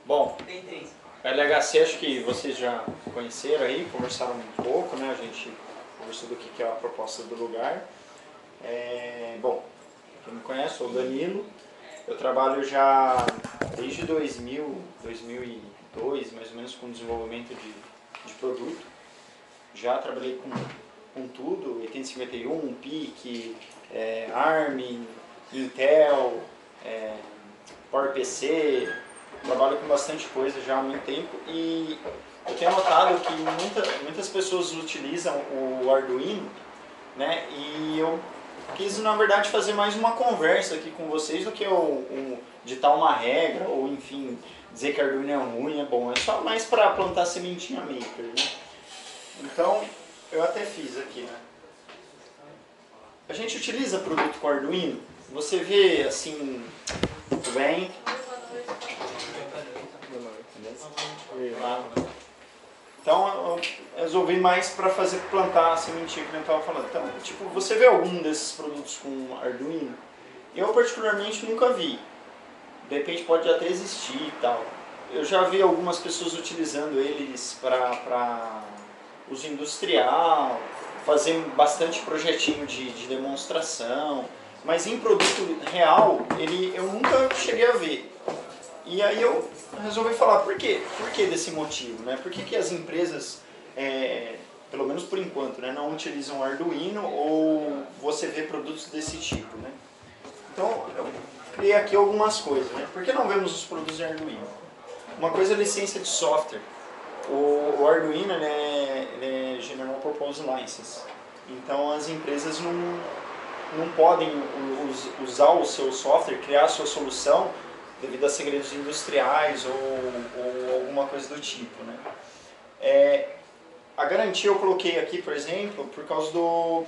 Bom, a LHC acho que vocês já conheceram aí, conversaram um pouco, né? A gente conversou do que é a proposta do lugar. Bom, quem me conhece, sou o Danilo. Eu trabalho já desde 2002, mais ou menos, com desenvolvimento de produto. Já trabalhei com tudo, 8051, PIC, ARM, Intel, PowerPC. Trabalho com bastante coisa já há muito tempo e eu tenho notado que muitas pessoas utilizam o Arduino, né? E eu quis, na verdade, fazer mais uma conversa aqui com vocês do que ditar uma regra ou, enfim, dizer que Arduino é ruim, é bom. É só mais para plantar sementinha maker, né? Então, eu até fiz aqui, né? A gente utiliza produto com Arduino, você vê assim, tudo bem? Então eu resolvi mais para plantar a sementinha que a gente estava falando. Então, tipo, você vê algum desses produtos com Arduino? Eu particularmente nunca vi. De repente pode até existir e tal. Eu já vi algumas pessoas utilizando eles para uso industrial, fazer bastante projetinho de demonstração, mas em produto real eu nunca cheguei a ver. E aí eu resolvi falar, por quê? Por que desse motivo? Né? Por que as empresas, pelo menos por enquanto, né, não utilizam Arduino ou você vê produtos desse tipo? Né? Então eu criei aqui algumas coisas. Né? Por que não vemos os produtos de Arduino? Uma coisa é licença de software. O Arduino ele é General Purpose License. Então as empresas não podem usar o seu software, criar a sua solução devido a segredos industriais ou alguma coisa do tipo. Né? A garantia eu coloquei aqui, por exemplo, por causa do... O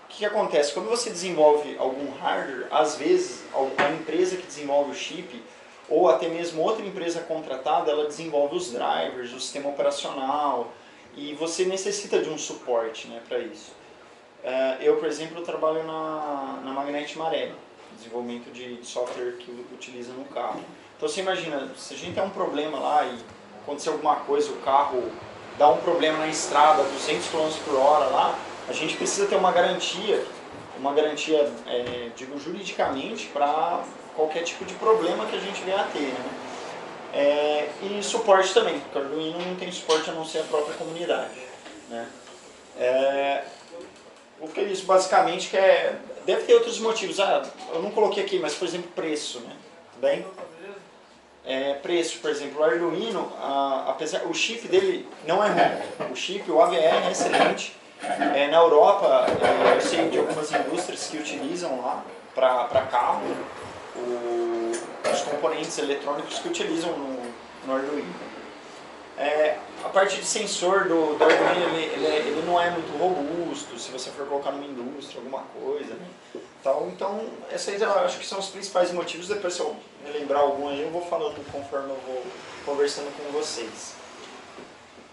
que acontece? Quando você desenvolve algum hardware, às vezes a empresa que desenvolve o chip, ou até mesmo outra empresa contratada, ela desenvolve os drivers, o sistema operacional, e você necessita de um suporte, né, para isso. Eu, por exemplo, trabalho na Magnete Marelli, desenvolvimento de software que utiliza no carro. Então você imagina, se a gente tem um problema lá e acontecer alguma coisa, o carro dá um problema na estrada, 200 km por hora lá, a gente precisa ter uma garantia, digo juridicamente, para qualquer tipo de problema que a gente venha a ter. Né? E suporte também, porque o Arduino não tem suporte a não ser a própria comunidade. Né? O que isso basicamente deve ter outros motivos. Eu não coloquei aqui, mas por exemplo preço, né? Bem, preço, por exemplo, o Arduino, apesar o chip dele não é ruim. O chip, o AVR é excelente. Na Europa, eu sei de algumas indústrias que utilizam lá para carro os componentes eletrônicos que utilizam no Arduino. A parte de sensor do Arduino ele não é muito robusto se você for colocar numa indústria, alguma coisa. Né? Então, esses eu acho que são os principais motivos. Depois, se eu me lembrar algum aí, eu vou falando conforme eu vou conversando com vocês.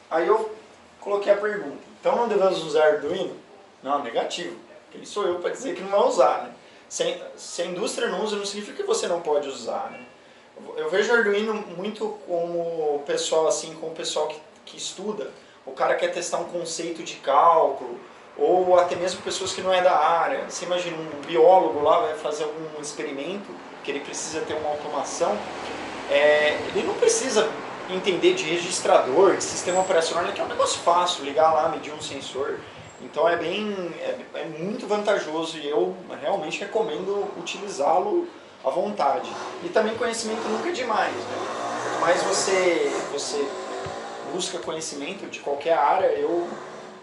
Aí eu coloquei a pergunta: então não devemos usar Arduino? Não, negativo. Quem sou eu para dizer que não vai usar? Né? Se a indústria não usa, não significa que você não pode usar. Né? Eu vejo o Arduino muito como o pessoal, assim, como o pessoal que estuda. O cara quer testar um conceito de cálculo, ou até mesmo pessoas que não é da área. Você imagina um biólogo lá vai fazer algum experimento, que ele precisa ter uma automação. Ele não precisa entender de registrador, de sistema operacional, que é um negócio fácil, ligar lá, medir um sensor. Então é muito vantajoso e eu realmente recomendo utilizá-lo à vontade. E também conhecimento nunca é demais. Né? Quanto mais você busca conhecimento de qualquer área, eu,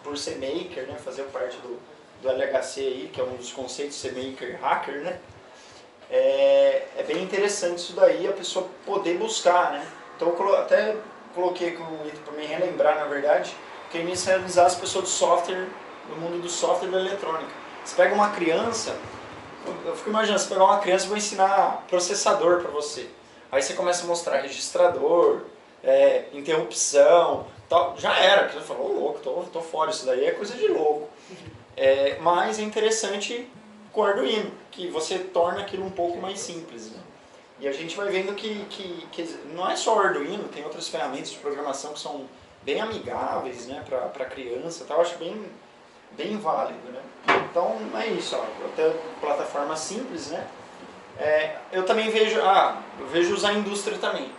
por ser maker, né, fazer parte do LHC aí, que é um dos conceitos de ser maker hacker, né? É bem interessante isso daí, a pessoa poder buscar. Né? Então eu até coloquei para me relembrar, na verdade, que inicializar as pessoas do software, no mundo do software e da eletrônica. Você pega uma criança, eu fico imaginando, você pegar uma criança e vou ensinar processador para você. Aí você começa a mostrar registrador, interrupção, tal. Já era, você falou, louco, tô fora, isso daí é coisa de louco. Mas é interessante com o Arduino, que você torna aquilo um pouco mais simples. Né? E a gente vai vendo que não é só o Arduino, tem outras ferramentas de programação que são bem amigáveis, né, para criança, tá? Eu acho bem válido, né? Então é isso, ó, até plataforma simples, né? Eu também vejo, eu vejo usar a indústria também.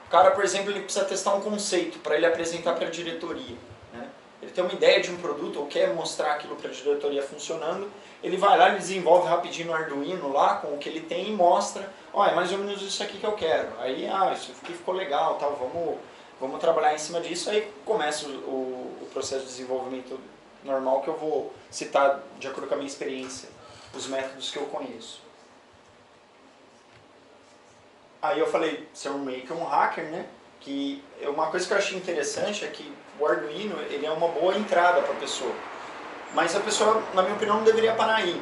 O cara, por exemplo, ele precisa testar um conceito para ele apresentar para a diretoria, né? Ele tem uma ideia de um produto ou quer mostrar aquilo para a diretoria funcionando, ele vai lá, ele desenvolve rapidinho no Arduino lá com o que ele tem e mostra, ó, é mais ou menos isso aqui que eu quero. Aí, isso aqui ficou legal, tal, vamos trabalhar em cima disso. Aí começa o processo de desenvolvimento normal que eu vou citar de acordo com a minha experiência, os métodos que eu conheço. Aí eu falei, ser meio que um hacker, né? Que uma coisa que eu achei interessante é que o Arduino ele é uma boa entrada para a pessoa. Mas a pessoa, na minha opinião, não deveria parar aí.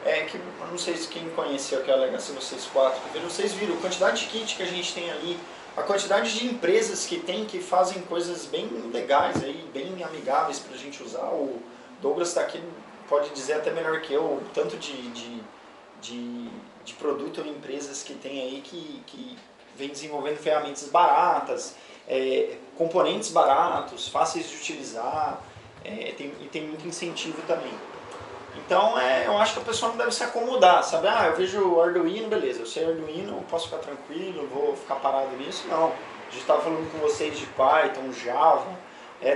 Eu não sei se quem conheceu aquela Legacy vocês quatro, vocês viram a quantidade de kit que a gente tem ali, a quantidade de empresas que tem que fazem coisas bem legais, aí, bem amigáveis para a gente usar. O Douglas está aqui, pode dizer até melhor que eu, o tanto de produto ou empresas que tem aí que vem desenvolvendo ferramentas baratas, componentes baratos, fáceis de utilizar, e tem muito incentivo também. Então eu acho que a pessoa não deve se acomodar, sabe? Eu vejo o Arduino, beleza, eu sei Arduino, eu posso ficar tranquilo, vou ficar parado nisso. Não, a gente estava falando com vocês de Python, Java,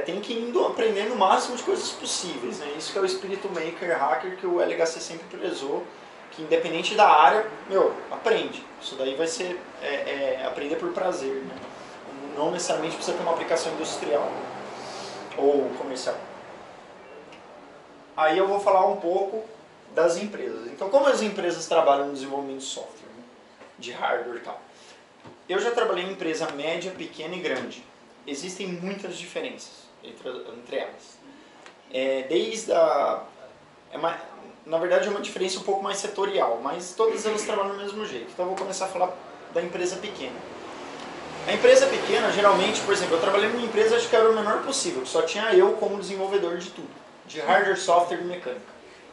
tem que ir aprendendo o máximo de coisas possíveis, né? Isso que é o espírito maker, hacker que o LHC sempre prezou, que independente da área, aprende. Isso daí vai ser aprender por prazer, né? Não necessariamente precisa ter uma aplicação industrial ou comercial. Aí eu vou falar um pouco das empresas. Então, como as empresas trabalham no desenvolvimento de software, né? De hardware e tal. Eu já trabalhei em empresa média, pequena e grande. Existem muitas diferenças entre elas. Na verdade é uma diferença um pouco mais setorial, mas todas elas trabalham do mesmo jeito. Então eu vou começar a falar da empresa pequena. A empresa pequena, geralmente, por exemplo, eu trabalhei numa empresa acho que era o menor possível, só tinha eu como desenvolvedor de tudo. De hardware, software e mecânica.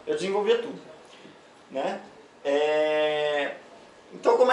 Eu desenvolvia tudo, né? Então como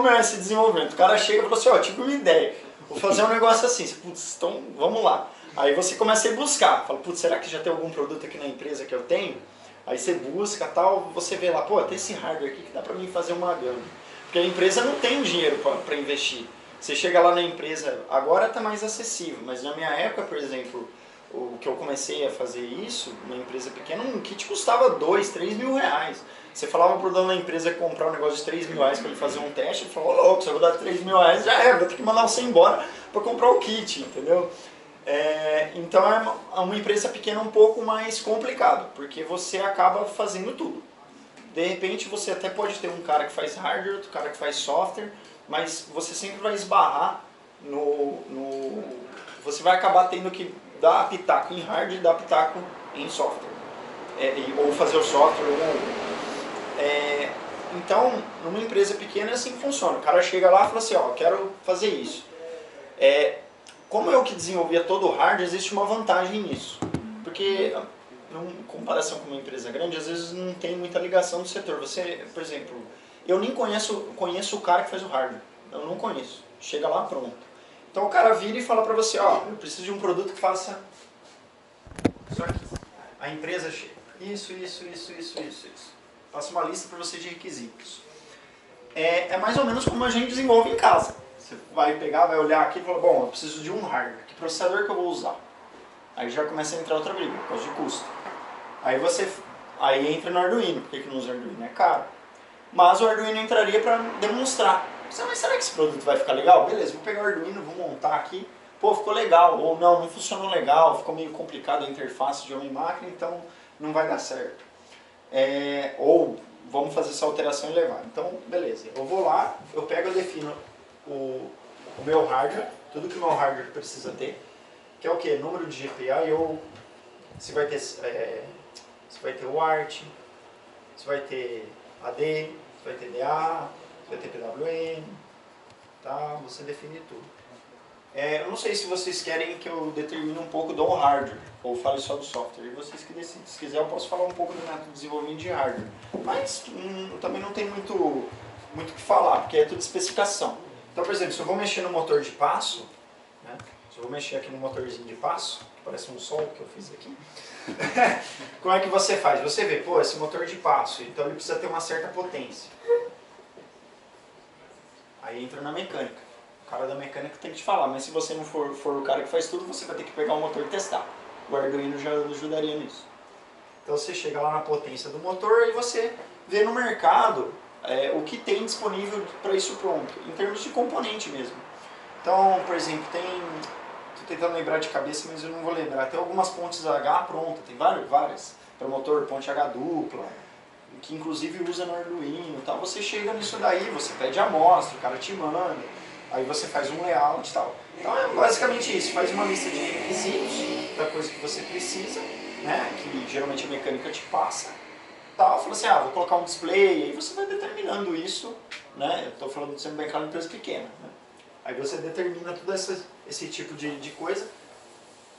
é esse desenvolvimento? O cara chega e fala assim, tive uma ideia, vou fazer um negócio assim, putz, então vamos lá. Aí você começa a ir buscar, fala, putz, será que já tem algum produto aqui na empresa que eu tenho? Aí você busca tal, você vê lá, tem esse hardware aqui que dá pra mim fazer uma gama. Porque a empresa não tem dinheiro para investir. Você chega lá na empresa, agora está mais acessível, mas na minha época, por exemplo, o que eu comecei a fazer isso, uma empresa pequena, um kit custava 2, 3 mil reais. Você falava pro dono da empresa comprar um negócio de 3 mil reais para ele fazer um teste, ele falou, louco, se eu vou dar 3 mil reais, já vou ter que mandar você embora para comprar o kit, entendeu? Então é uma empresa pequena um pouco mais complicado, porque você acaba fazendo tudo. De repente você até pode ter um cara que faz hardware, outro cara que faz software, mas você sempre vai esbarrar você vai acabar tendo que dar pitaco em hardware e dar pitaco em software. Ou fazer o software ou então, numa empresa pequena é assim que funciona. O cara chega lá e fala assim, eu quero fazer isso. Como eu que desenvolvia todo o hardware, existe uma vantagem nisso. Porque, em comparação com uma empresa grande, às vezes não tem muita ligação do setor. Você, por exemplo, eu nem conheço o cara que faz o hardware. Eu não conheço. Chega lá, pronto. Então o cara vira e fala pra você, eu preciso de um produto que faça isso aqui. A empresa chega, isso. Passa uma lista para você de requisitos. É mais ou menos como a gente desenvolve em casa. Você vai pegar, vai olhar aqui e falar, bom, eu preciso de um hardware. Que processador que eu vou usar? Aí já começa a entrar outra briga, por causa de custo. Aí entra no Arduino. Por que não usa Arduino? É caro. Mas o Arduino entraria para demonstrar. Mas será que esse produto vai ficar legal? Beleza, vou pegar o Arduino, vou montar aqui. Ficou legal. Ou não funcionou legal, ficou meio complicado a interface de homem e máquina, então não vai dar certo. Ou vamos fazer essa alteração e levar. Então, beleza. Eu vou lá, eu defino o meu hardware, tudo que o meu hardware precisa ter, que é o que? Número de GPA, você vai ter UART, você vai ter AD, você vai ter DA, você vai ter PWM, tá? Você define tudo. Eu não sei se vocês querem que eu determine um pouco do hardware, ou fale só do software, e vocês que decidem. Se quiser eu posso falar um pouco do método de desenvolvimento de hardware, mas também não tem muito o que falar, porque é tudo especificação. Então, por exemplo, se eu vou mexer no motor de passo, né? Se eu vou mexer aqui no motorzinho de passo, que parece um sol que eu fiz aqui, como é que você faz? Você vê, pô, esse motor de passo, então ele precisa ter uma certa potência. Aí entra na mecânica. O cara da mecânica tem que te falar, mas se você não for o cara que faz tudo, você vai ter que pegar o motor e testar. O Arduino já ajudaria nisso. Então você chega lá na potência do motor e você vê no mercado o que tem disponível para isso pronto, em termos de componente mesmo. Então, por exemplo, estou tentando lembrar de cabeça, mas eu não vou lembrar, tem algumas pontes H pronta, tem várias para motor, ponte H dupla, que inclusive usa no Arduino e tal. Você chega nisso daí, você pede a amostra, o cara te manda, aí você faz um layout e tal. Então é basicamente isso, faz uma lista de requisitos da coisa que você precisa, né, que geralmente a mecânica te passa, tal, fala assim, vou colocar um display, aí você vai determinando isso, né, eu estou falando sempre bem claro em empresa pequena, né, aí você determina todo esse tipo de coisa,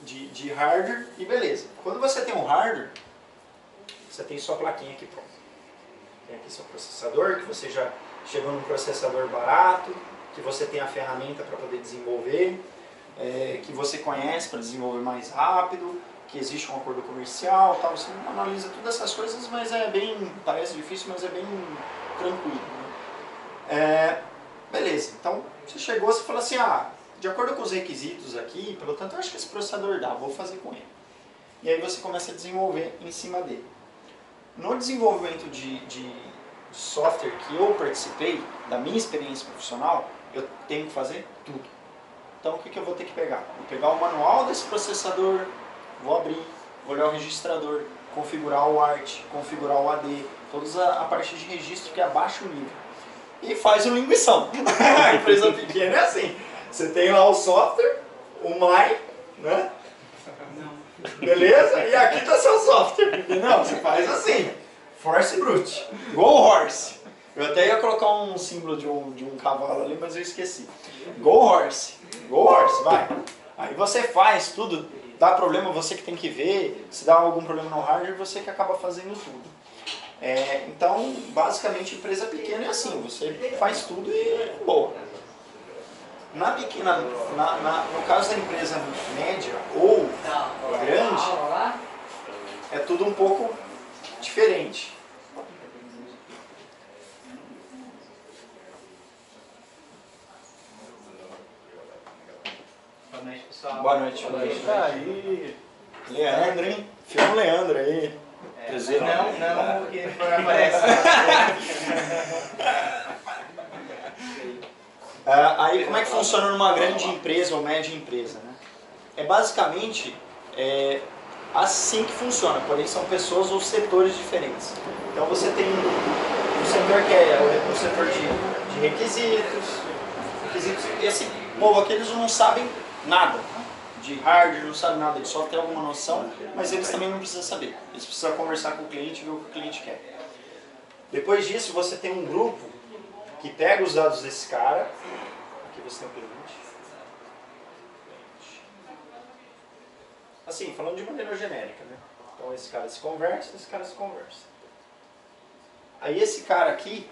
de hardware e beleza. Quando você tem um hardware, você tem sua plaquinha aqui pronta. Tem aqui seu processador, que você já chegou num processador barato, que você tem a ferramenta para poder desenvolver, que você conhece para desenvolver mais rápido, que existe um acordo comercial, tal. Você analisa todas essas coisas, mas parece difícil, mas é bem tranquilo. Né? Beleza, então você chegou e falou assim, de acordo com os requisitos aqui, pelo tanto eu acho que esse processador dá, vou fazer com ele. E aí você começa a desenvolver em cima dele. No desenvolvimento de software que eu participei, da minha experiência profissional, eu tenho que fazer tudo. Então o que eu vou ter que pegar? Vou pegar o manual desse processador, vou abrir, vou olhar o registrador, configurar o ART, configurar o AD, toda a parte de registro que abaixa o nível. E faz o linguição. A empresa pequena é assim. Você tem lá o software, o My, né? Beleza? E aqui está seu software. Não, você faz assim. Force Brute. Go Horse. Eu até ia colocar um símbolo de um cavalo ali, mas eu esqueci. Go Horse. Go Horse, vai. Aí você faz tudo. Dá problema, você que tem que ver. Se dá algum problema no hardware, você que acaba fazendo tudo. Então, basicamente, empresa pequena é assim. Você faz tudo e é boa. No caso da empresa média ou grande, é tudo um pouco diferente. Boa noite, pessoal. Boa noite. Aí, Leandro, hein? Filma o Leandro aí. Não, porque aparece. Aí como é que funciona numa grande empresa ou média empresa? Né? É basicamente assim que funciona, porém são pessoas ou setores diferentes. Então você tem um setor que é o setor de requisitos. Esse povo aqui eles não sabem nada de hardware, não sabem nada, eles só têm alguma noção, mas eles também não precisam saber. Eles precisam conversar com o cliente e ver o que o cliente quer. Depois disso você tem um grupo que pega os dados desse cara. Aqui você tem o cliente. Assim, falando de maneira genérica, né? Então esse cara se conversa, esse cara se conversa. Aí esse cara aqui,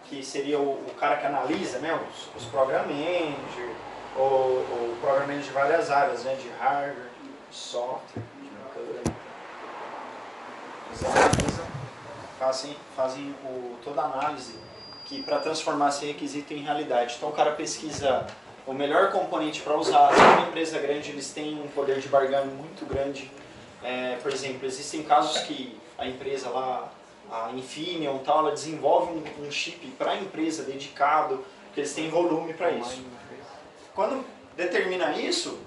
que seria o cara que analisa, né, os program manager, ou program manager de várias áreas, né, de hardware, de software, de mecânica. Eles analisam, fazem toda a análise para transformar esse requisito em realidade. Então o cara pesquisa o melhor componente para usar. Uma empresa grande, eles têm um poder de barganha muito grande. Por exemplo, existem casos que a empresa lá, a Infineon, tal, ela desenvolve um chip para a empresa dedicado, porque eles têm volume para isso. Quando determina isso,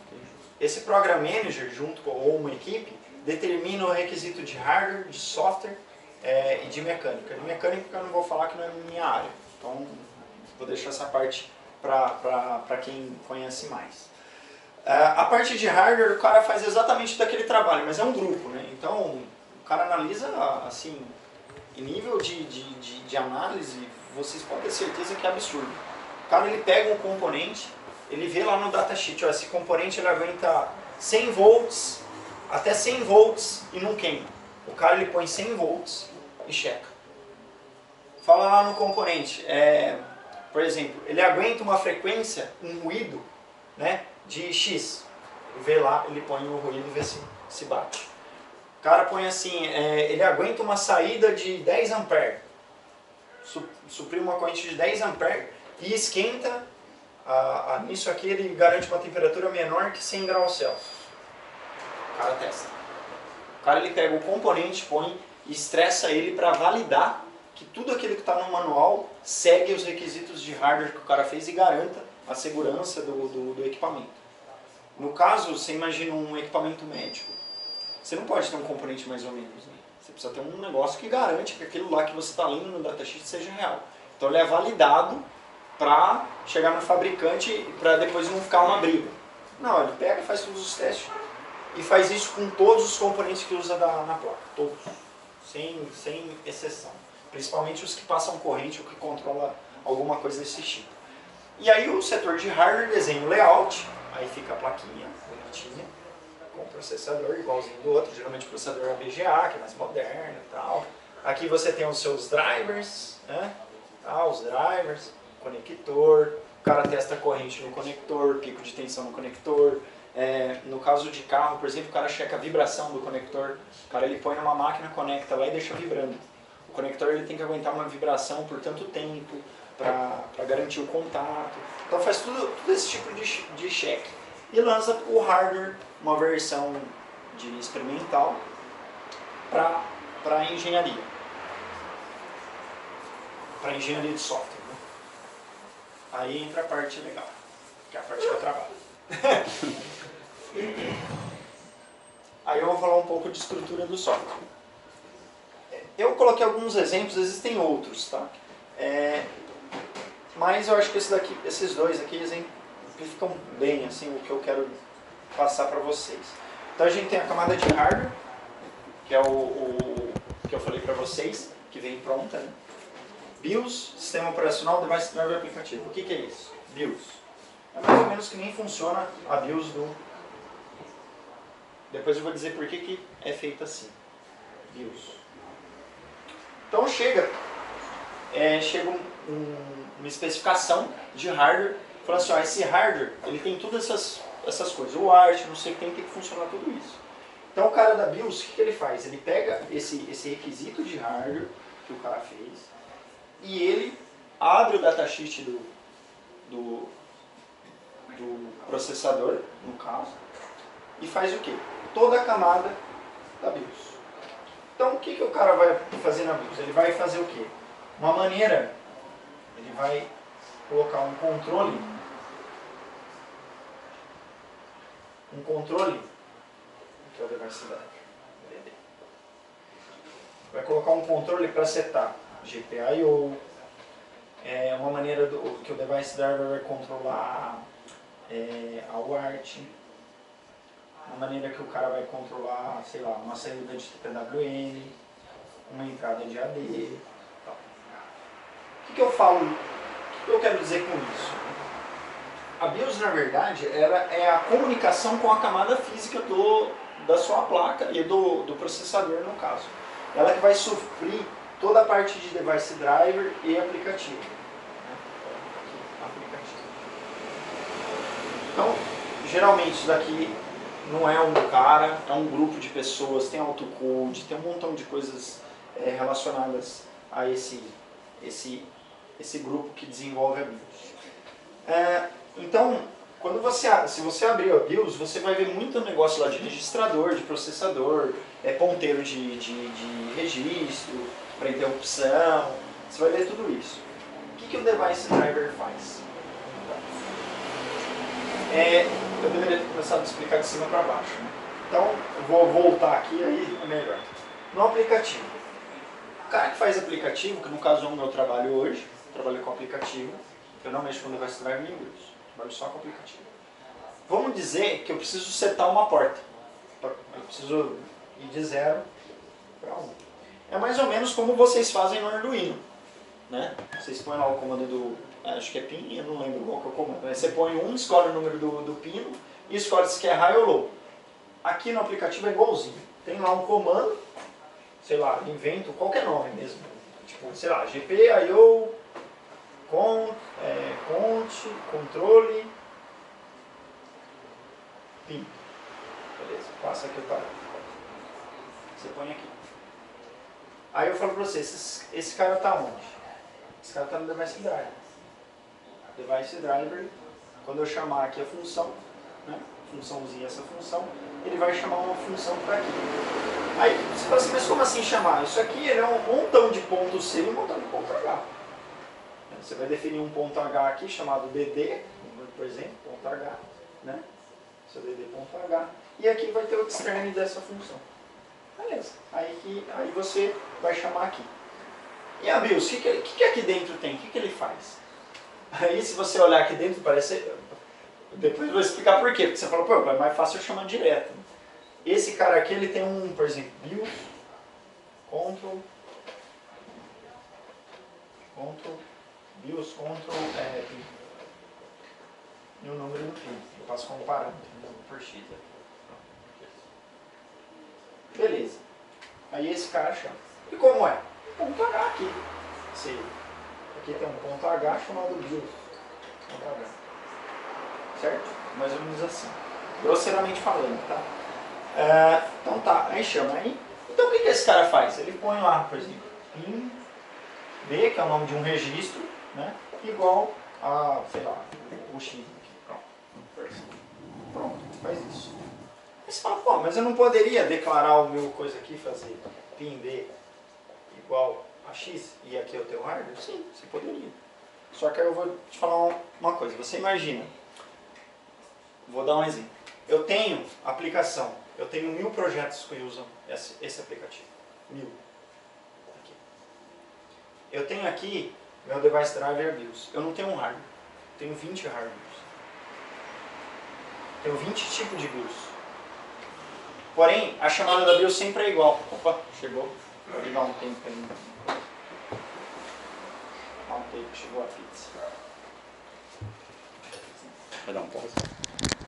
esse Program Manager, junto com uma equipe, determina o requisito de hardware, de software e de mecânica. De mecânica eu não vou falar que não é minha área, então vou deixar essa parte para quem conhece mais. A parte de hardware, o cara faz exatamente daquele trabalho, mas é um grupo, né? Então o cara analisa assim, em nível de análise, vocês podem ter certeza que é absurdo. O cara ele pega um componente, ele vê lá no datasheet, esse componente ele aguenta 100 volts, até 100 volts e não queima. O cara ele põe 100 volts e checa. fala lá no componente, por exemplo, ele aguenta uma frequência, um ruído, né, de X. Ele vê lá, ele põe o ruído e vê se bate. O cara põe assim, ele aguenta uma saída de 10 amperes. Suprime uma corrente de 10 amperes e esquenta, nisso aqui ele garante uma temperatura menor que 100 graus Celsius. O cara testa. O cara ele pega o componente, põe e estressa ele para validar que tudo aquilo que está no manual segue os requisitos de hardware que o cara fez e garanta a segurança do equipamento. No caso, você imagina um equipamento médico. Você não pode ter um componente mais ou menos, né? Você precisa ter um negócio que garante que aquilo lá que você está lendo no datasheet seja real. Então ele é validado para chegar no fabricante e para depois não ficar uma briga. Não, ele pega, faz todos os testes e faz isso com todos os componentes que usa na placa. Todos. Sem exceção. Principalmente os que passam corrente ou que controlam alguma coisa desse tipo. E aí o setor de hardware desenha o layout, aí fica a plaquinha bonitinha, com o processador igualzinho do outro, geralmente o processador ABGA, que é mais moderno e tal. Aqui você tem os seus drivers, né? Os drivers, conector, o cara testa a corrente no conector, pico de tensão no conector. No caso de carro, por exemplo, o cara checa a vibração do conector, o cara ele põe numa máquina, conecta lá e deixa vibrando. O conector ele tem que aguentar uma vibração por tanto tempo para garantir o contato. Então faz tudo esse tipo de check. E lança o hardware, uma versão de experimental para engenharia. Para engenharia de software. Né? Aí entra a parte legal, que é a parte que eu trabalho. Aí eu vou falar um pouco de estrutura do software. Eu coloquei alguns exemplos, existem outros, tá? Mas eu acho que esses dois aqui exemplificam bem assim, o que eu quero passar para vocês. Então a gente tem a camada de hardware, que é o que eu falei para vocês, que vem pronta, né? BIOS, Sistema Operacional, Device Driver Aplicativo. O que é isso? BIOS. É mais ou menos que nem funciona a BIOS do... Depois eu vou dizer por que é feita assim. BIOS. Então chega uma especificação de hardware, falando assim, esse hardware ele tem todas essas coisas, o ART, não sei o que tem que funcionar tudo isso. Então o cara da BIOS, o que ele faz? Ele pega esse requisito de hardware que o cara fez e ele abre o datasheet do processador, no caso, e faz o quê? Toda a camada da BIOS. Então o que o cara vai fazer na BIOS? Ele vai fazer o quê? Uma maneira, ele vai colocar um controle, que é o device driver, vai colocar um controle para setar GPIO, uma maneira que o device driver vai controlar a UART, uma maneira que o cara vai controlar, sei lá, uma saída de PWM, uma entrada de AD. Tal. O que eu falo? O que eu quero dizer com isso? A BIOS, na verdade, ela é a comunicação com a camada física da sua placa e do processador, no caso. Ela que vai suprir toda a parte de device driver e aplicativo. Então, geralmente isso daqui não é um cara, é um grupo de pessoas, tem autocode, tem um montão de coisas relacionadas a esse grupo que desenvolve a BIOS. Então, se você abrir a BIOS, você vai ver muito negócio lá de registrador, de processador, ponteiro de registro, para interrupção, você vai ver tudo isso. O que o device driver faz? Eu deveria ter começado a explicar de cima para baixo. Né? Então, eu vou voltar aqui, aí é melhor. No aplicativo. O cara que faz aplicativo, que no caso é o meu trabalho hoje, eu trabalho com aplicativo, eu não mexo com device driver nem BIOS, trabalho só com aplicativo. Vamos dizer que eu preciso setar uma porta. Eu preciso ir de 0 para 1. É mais ou menos como vocês fazem no Arduino. Né? Vocês põem lá o comando acho que é pin, eu não lembro qual que é o comando. Você põe 1, escolhe o número do pino e escolhe se quer high ou low. Aqui no aplicativo é igualzinho. Tem lá um comando, sei lá, invento qualquer nome mesmo. Tipo, sei lá, GPIO, controle, PIN. Beleza, passa aqui o parâmetro. Você põe aqui. Aí eu falo pra você, esse cara tá onde? Esse cara tá no device driver. Device driver, quando eu chamar aqui a função, né? Funçãozinha, essa função, ele vai chamar uma função que tá aqui. Aí você fala assim, mas como assim chamar? Isso aqui ele é um montão de ponto C e um montão de ponto H. Você vai definir um ponto H aqui chamado DD, por exemplo, ponto H, né? Seu DD.H. E aqui vai ter o extern dessa função. Beleza. Aí você vai chamar aqui. E a BIOS, o que aqui dentro tem? O que ele faz? Aí se você olhar aqui dentro, parece... Depois eu vou explicar por quê. Porque você fala, pô, é mais fácil eu chamar direto. Esse cara aqui, ele tem um, por exemplo, BIOS, BIOS, PIN. E o número do PIN. Eu passo como parâmetro, por X. Beleza. Aí esse cara chama. E como é? Ponto H aqui. Aqui tem um ponto H chamado BIOS. Ponto H. Certo? Mais ou menos assim. Grosseiramente falando, tá? Então tá, aí chama aí. Então o que esse cara faz? Ele põe lá, por exemplo, PIN B, que é o nome de um registro, né? Igual a, sei lá, o X aqui. Pronto, faz isso. Aí você fala, pô, mas eu não poderia declarar o meu coisa aqui, fazer PIN B igual a X e aqui é o teu hardware? Sim, você poderia. Só que aí eu vou te falar uma coisa. Você imagina, vou dar um exemplo. Eu tenho aplicação, eu tenho 1000 projetos que usam esse aplicativo. 1000. Aqui. Eu tenho aqui meu device driver BIOS. Eu não tenho um hardware, eu tenho 20 hardwares. Tenho 20 tipos de BIOS. Porém, a chamada da BIOS sempre é igual. Opa, chegou. Vou ligar um tempo aí. Dá um tempo, chegou a pizza. Vai dar um pause.